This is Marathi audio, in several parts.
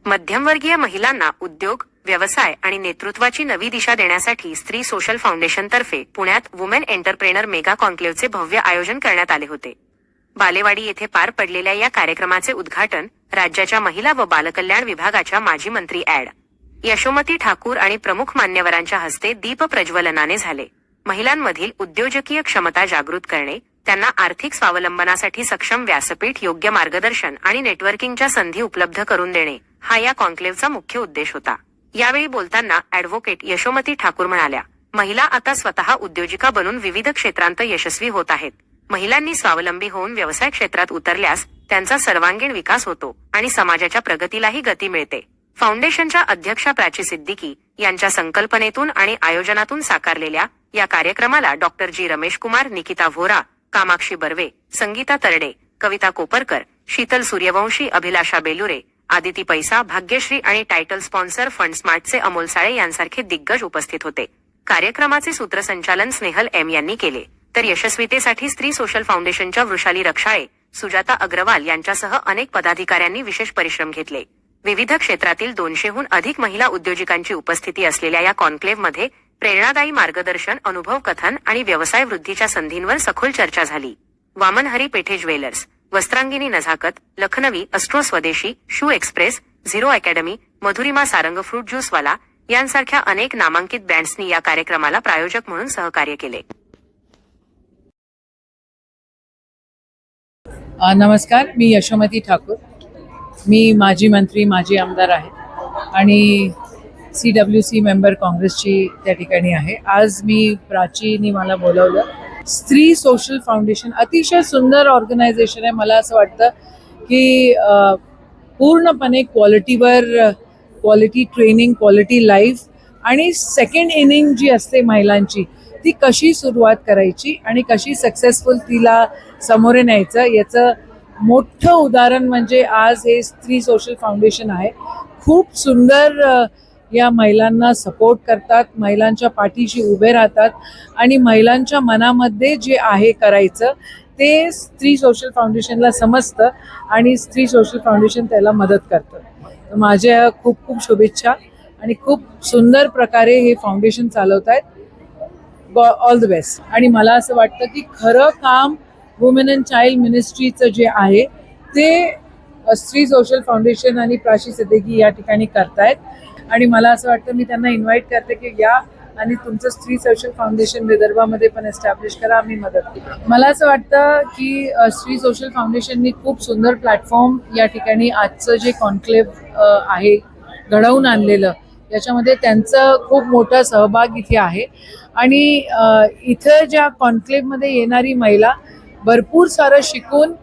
मध्यमवर्गीय महिलांना उद्योग, व्यवसाय आणि नेतृत्वाची नवी दिशा देण्यासाठी स्त्री सोशल फाउंडेशन तर्फे पुण्यात वुमेन एंटरप्रेनर मेगा कॉन्क्लेव्हचे भव्य आयोजन करण्यात आले होते. बालेवाडी येथे पार पडलेल्या या कार्यक्रमाचे उद्घाटन राज्याच्या महिला व बालकल्याण विभागाच्या माजी मंत्री ॲड. यशोमती ठाकूर आणि प्रमुख मान्यवरांच्या हस्ते दीप प्रज्वलनाने झाले. महिलांमधील उद्योजकीय क्षमता जागृत करणे, त्यांना आर्थिक स्वावलंबनासाठी सक्षम व्यासपीठ, योग्य मार्गदर्शन आणि नेटवर्किंगच्या संधी उपलब्ध करून देणे हा या कॉन्क्लेव्हचा मुख्य उद्देश होता. यावेळी बोलताना ॲडव्होकेट यशोमती ठाकूर म्हणाल्या, महिला आता स्वतः उद्योजिका बनून विविध क्षेत्रांत यशस्वी होत आहेत. महिलांनी स्वावलंबी होऊन व्यवसाय क्षेत्रात उतरल्यास त्यांचा सर्वांगीण विकास होतो आणि समाजाच्या प्रगतीलाही गती मिळते. फाउंडेशनच्या अध्यक्षा प्राची सिद्दीकी यांच्या संकल्पनेतून आणि आयोजनातून साकारलेल्या या कार्यक्रमाला डॉक्टर जी रमेश कुमार, निकिता व्होरा, कामाक्षी बर्वे, संगीता तरडे, कविता कोपरकर, शीतल सूर्यवंशी, अभिलाषा बेलुरे, आदिती पैसा, भाग्यश्री आणि टायटल स्पॉन्सर फंड स्मार्टचे अमोल साळे यांसारखे दिग्गज उपस्थित होते. कार्यक्रमाचे सूत्रसंचालन स्नेहल एम यांनी केले, तर यशस्वीतेसाठी स्त्री सोशल फाउंडेशनच्या वृषाली रक्षाळे, सुजाता अग्रवाल यांच्यासह अनेक पदाधिकाऱ्यांनी विशेष परिश्रम घेतले. विविध क्षेत्रातील 200हून अधिक महिला उद्योजिकांची उपस्थिती असलेल्या या कॉन्क्लेव्हमध्ये प्रेरणादायी मार्गदर्शन, अनुभव कथन आणि व्यवसाय वृद्धीच्या संधींवर सखोल चर्चा झाली. वामन हरी पेठे ज्वेलर्स, वस्त्रांगिनी नजाकत, लखनवी, अस्ट्रो स्वदेशी, शू एक्सप्रेस, झिरो अकॅडमी, मधुरिमा सारंग, फ्रूट ज्यूसवाला यांसारख्या अनेक नामांकित ब्रँड्सनी या कार्यक्रमाला प्रायोजक म्हणून सहकार्य केले. नमस्कार, मी यशोमती ठाकूर. मी माजी मंत्री, माजी आमदार आहे आणि CWC मेंबर काँग्रेसची त्या ठिकाणी आहे. आज मी प्राचीने मला बोलवलं. स्त्री सोशल फाउंडेशन अतिशय सुंदर ऑर्गनायझेशन आहे. मला असं वाटतं की पूर्णपणे क्वालिटी ट्रेनिंग, क्वालिटी लाईफ आणि सेकंड इनिंग जी असते महिलांची ती कशी सुरुवात करायची आणि कशी सक्सेसफुल तिला समोर न्यायचं याचं मोठं उदाहरण म्हणजे आज हे स्त्री सोशल फाउंडेशन आहे. खूप सुंदर या महिलांना सपोर्ट करतात, महिलांच्या पाठीशी उभे राहतात आणि महिलांच्या मनामध्ये जे आहे करायचं ते स्त्री सोशल फाउंडेशनला समजतं आणि स्त्री सोशल फाउंडेशन त्याला मदत करतं. तर माझ्या खूप खूप शुभेच्छा आणि खूप सुंदर प्रकारे हे फाउंडेशन चालवत आहेत. All the best. आणि मला असं वाटतं की खरं काम वुमेन अँड चाइल्ड मिनिस्ट्रीचं जे आहे ते स्त्री सोशल फाउंडेशन आणि प्राची सिद्दीकी या ठिकाणी करतायत आणि मला असं वाटतं मी त्यांना इन्व्हाइट करते की या आणि तुमचं स्त्री सोशल फाउंडेशन विदर्भामध्ये पण एस्टॅब्लिश करा, आम्ही मदत करू. मला असं वाटतं की स्त्री सोशल फाउंडेशननी खूप सुंदर प्लॅटफॉर्म या ठिकाणी आजचं जे कॉन्क्लेव्ह आहे घडवून आणलेलं याच्यामध्ये त्यांचं खूप मोठा सहभाग इथे आहे आणि इथं ज्या कॉन्क्लेव्हमध्ये येणारी महिला भरपूर सारं शिकून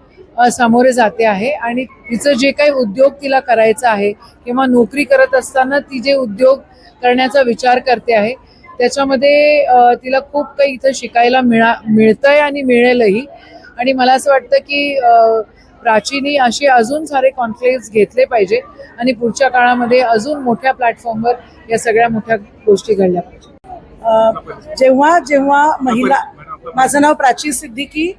सामोरे जाते आहे आणि तिचं जे काही उद्योग तिला करायचा आहे किंवा नोकरी करत असताना ती जे उद्योग करण्याचा विचार करते आहे त्याच्यामध्ये तिला खूप काही इथं शिकायला मिळतंय आणि मिळेलही. आणि मला असं वाटतं की प्राचीनी असे अजून सारे कॉन्क्लेव्हज घेतले पाहिजे आणि पुढच्या काळामध्ये अजून मोठ्या प्लॅटफॉर्मवर या सगळ्या मोठ्या गोष्टी घडल्या पाहिजे. जेव्हा महिला, माझं नाव प्राची सिद्दीकी,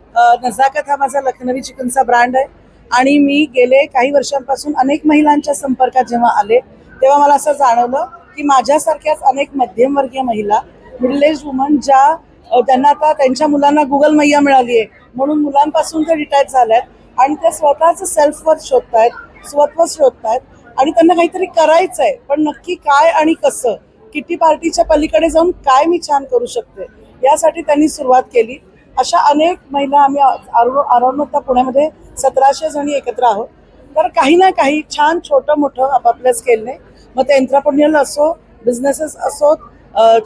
नजाकत हा माझा लखनवी चिकनचा ब्रँड आहे आणि मी गेले काही वर्षांपासून अनेक महिलांच्या संपर्कात जेव्हा आले तेव्हा मला असं जाणवलं की माझ्यासारख्याच अनेक मध्यमवर्गीय महिला, मिडल एज वुमन, ज्या त्यांना आता त्यांच्या मुलांना गुगल मैया मिळाली आहे म्हणून मुलांपासून ते रिटायर झाल्यात आणि ते स्वतःचं सेल्फ वर्थ शोधतायत, स्वत्व शोधतायत आणि त्यांना काहीतरी करायचं आहे, पण नक्की काय आणि कसं, किटी पार्टीच्या पलीकडे जाऊन काय मी छान करू शकते यासाठी त्यांनी सुरुवात केली. अशा अनेक महिला आम्ही अराउंड पुण्यामध्ये 1700 जणी एकत्र आहोत. तर काही ना काही छान छोटं मोठं आपापल्या स्केलने, मग ते एंटरप्रेन्युअर असो, बिझनेसेस असोत,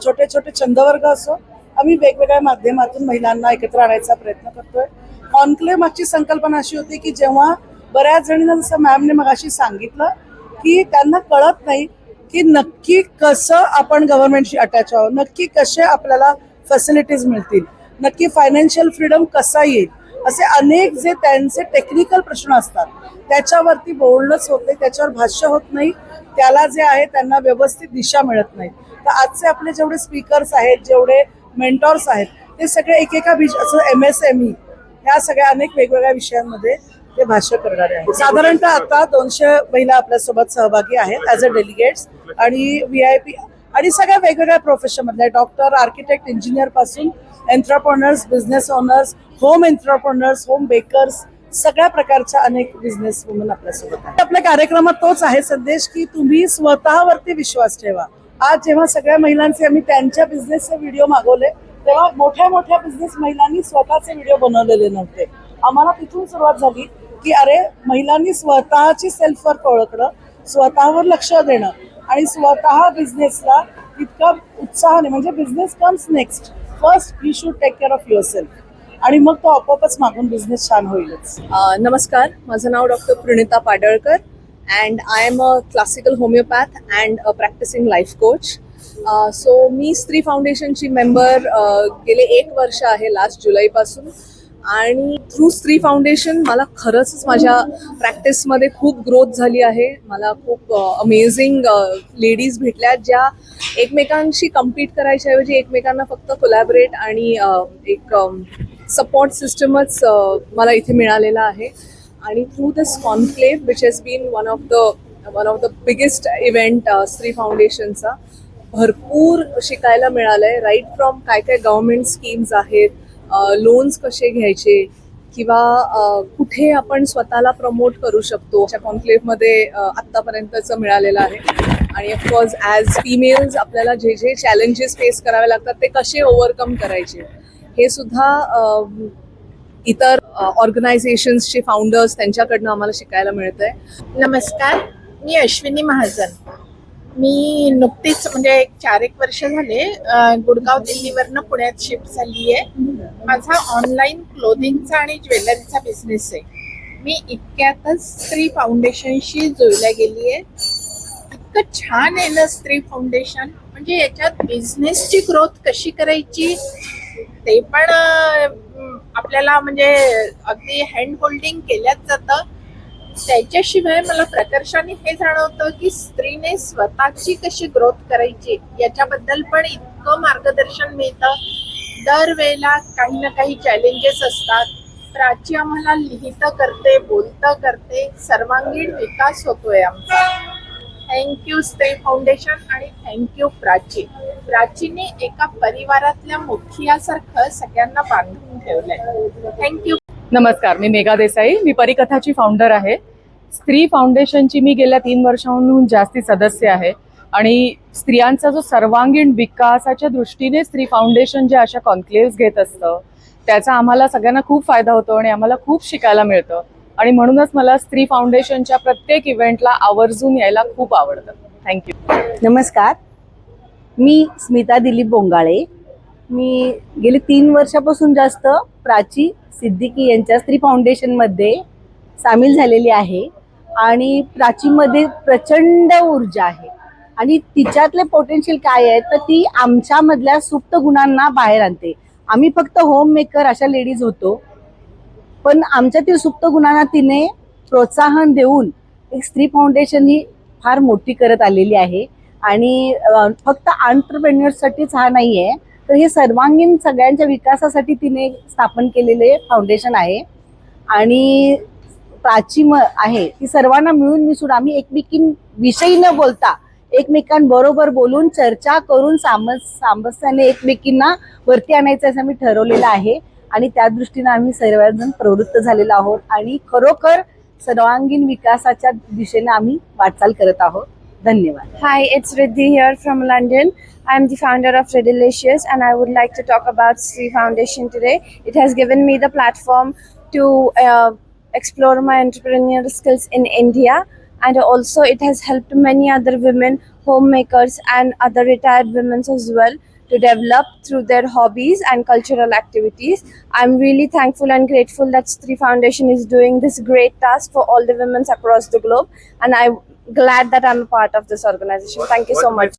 छोटे छोटे छंदवर्ग असो, आम्ही वेगवेगळ्या माध्यमातून महिलांना एकत्र आणायचा प्रयत्न करतोय. कॉन्क्लेव्ह मागची संकल्पना अशी होती की जेव्हा बऱ्याच जणींना, जसं मॅमने मगाशी सांगितलं, की त्यांना कळत नाही की नक्की कसं आपण गव्हर्नमेंटशी अटॅच आहोत, नक्की कसे आपल्याला फॅसिलिटीज मिळतील, नक्की फायनान्शियल फ्रीडम कसा येईल, असे अनेक जे त्यांचे टेक्निकल प्रश्न असतात त्याच्यावरती बोलणंच होत नाही, त्याच्यावर भाष्य होत नाही, त्याला जे आहे त्यांना व्यवस्थित दिशा मिळत नाही. तर आजचे आपले जेवढे स्पीकर्स आहेत, जेवढे मेंटॉर्स आहेत, ते सगळे एकेका असं MSME ह्या सगळ्या अनेक वेगवेगळ्या विषयांमध्ये ते भाष्य करणारे आहेत. साधारणतः आता 200 महिला आपल्यासोबत सहभागी आहेत ॲज अ डेलिगेट्स आणि VIP आणि सगळ्या वेगवेगळ्या प्रोफेशन मधल्या डॉक्टर, आर्किटेक्ट, इंजिनियर पासून entrepreneurs, business owners, home entrepreneurs, home bakers, सगळ्या प्रकारच्या अनेक बिझनेस वुमन आपल्यासोबत आहेत. आपल्या कार्यक्रमात तोच आहे संदेश की तुम्ही स्वतःवरती विश्वास ठेवा. आज जेव्हा सगळ्या महिलांचे आम्ही त्यांच्या बिझनेसचे व्हिडिओ मागवले तेव्हा मोठ्या मोठ्या बिझनेस महिलांनी स्वतःचे व्हिडिओ बनवलेले नव्हते. आम्हाला तिथून सुरुवात झाली की अरे महिलांनी स्वतःची सेल्फ वर्थ ओळखणं, स्वतःवर लक्ष देणं आणि स्वतः बिझनेसला इतका उत्साहाने, म्हणजे business comes next, first you should take care of yourself आणि मग तो आपोआपच मागून बिझनेस छान होईलच. नमस्कार, माझं नाव doctor Pranita Padalkar and I am a classical homeopath and a practising life coach. So मी स्त्री फाउंडेशनची मेंबर गेले 1 वर्ष आहे, लास्ट जुलैपासून. आणि थ्रू स्त्री फाउंडेशन मला खरंच माझ्या प्रॅक्टिसमध्ये खूप ग्रोथ झाली आहे. मला खूप अमेझिंग लेडीज भेटल्या ज्या एकमेकांशी कम्पीट करायच्या ऐवजी एकमेकांना फक्त कोलॅबरेट आणि एक सपोर्ट सिस्टमच मला इथे मिळालेला आहे. आणि through this conclave which has been one of the biggest event स्त्री फाउंडेशनचा, भरपूर शिकायला मिळालं आहे. राईट फ्रॉम काय काय गव्हर्नमेंट स्कीम्स आहेत, लोन्स कसे घ्यायचे किंवा कुठे आपण स्वतःला प्रमोट करू शकतो, अशा कॉन्क्लेव्हमध्ये आत्तापर्यंतचं मिळालेलं आहे. आणि ऑफकोर्स ॲज फिमेल्स आपल्याला जे जे चॅलेंजेस फेस करावे लागतात ते कसे ओव्हरकम करायचे हे सुद्धा इतर ऑर्गनायझेशन्सचे फाउंडर्स त्यांच्याकडनं आम्हाला शिकायला मिळतं आहे. नमस्कार, मी अश्विनी महाजन. मी नुकतीच म्हणजे 4-1 वर्ष झाले गुडगाव दिल्लीवरनं पुण्यात शिफ्ट झाली आहे. माझा ऑनलाईन क्लोथिंगचा आणि ज्वेलरीचा बिझनेस आहे. मी इतक्यातच स्त्री फाउंडेशनशी जोडल्या गेली आहे. इतकं छान आहे ना स्त्री फाउंडेशन, म्हणजे याच्यात बिझनेसची ग्रोथ कशी करायची ते पण आपल्याला म्हणजे अगदी हँड होल्डिंग केल्याच जातं. त्याच्याशिवाय मला प्रकर्षाने हे जाणवतं की स्त्रीने स्वतःची कशी ग्रोथ करायची याच्याबद्दल पण इतकं मार्गदर्शन मिळतं. दरवेळेला काही ना काही चॅलेंजेस असतात. प्राची आम्हाला लिहितं करते, बोलतं करते, सर्वांगीण विकास होतोय आमचा. थँक्यू स्त्री फाउंडेशन आणि थँक्यू प्राची. प्राचीने एका परिवारातल्या मुखियासारखं सगळ्यांना बांधून ठेवलंय. थँक्यू. नमस्कार, मी मेघा देसाई. मी परिकथाची फाउंडर आहे. स्त्री फाउंडेशनची मी गेल्या 3 वर्षांहून जास्ती सदस्य आहे आणि स्त्रियांचा जो सर्वांगीण विकासाच्या दृष्टीने स्त्री फाउंडेशन जे अशा कॉन्क्लेव्स घेत असतं त्याचा आम्हाला सगळ्यांना खूप फायदा होतो आणि आम्हाला खूप शिकायला मिळतं. आणि म्हणूनच मला स्त्री फाउंडेशनच्या प्रत्येक इव्हेंटला आवर्जून यायला खूप आवडतं. थँक्यू. नमस्कार, मी स्मिता दिलीप बोंगाळे. मी गेली 3 वर्षापासून जास्त प्राची सिद्दीकी यांच्या स्त्री फाउंडेशनमध्ये सामील झालेली आहे. आणि प्राचीमध्ये प्रचंड ऊर्जा आहे आणि तिच्यातले पोटेन्शियल काय आहे तर ती आमच्यामधल्या सुप्त गुणांना बाहेर आणते. आम्ही फक्त होम मेकर अशा लेडीज होतो, पण आमच्यातील सुप्त गुणांना तिने प्रोत्साहन देऊन एक स्त्री फाउंडेशन ही फार मोठी करत आलेली आहे. आणि फक्त एंटरप्रेन्युअर्ससाठीच हा नाही आहे, तर हे सर्वांगीण सगळ्यांच्या विकासासाठी तिने स्थापन केलेले फाउंडेशन आहे. आणि प्राची आहे ती सर्वांना मिळून मिसळून आम्ही एकमेकींविषयी न बोलता एकमेकांबरोबर बोलून चर्चा करून सामंजस्याने एकमेकींना वरती आणायचं असं आम्ही ठरवलेलं आहे. आणि त्या दृष्टीने आम्ही सर्वजण प्रवृत्त झालेलो आहोत आणि खरोखर सर्वांगीण विकासाच्या दिशेने आम्ही वाटचाल करत आहोत. धन्यवाद. Hi, it's Riddhi here from London. I'm the founder of Redilicious and I would like to talk about Sri Foundation today. It has given me the platform to explore my entrepreneurial skills in India, and also it has helped many other women, homemakers and other retired women as well to develop through their hobbies and cultural activities. I'm really thankful and grateful that Sri Foundation is doing this great task for all the women across the globe, and I'm glad that I'm a part of this organization. Thank you so much.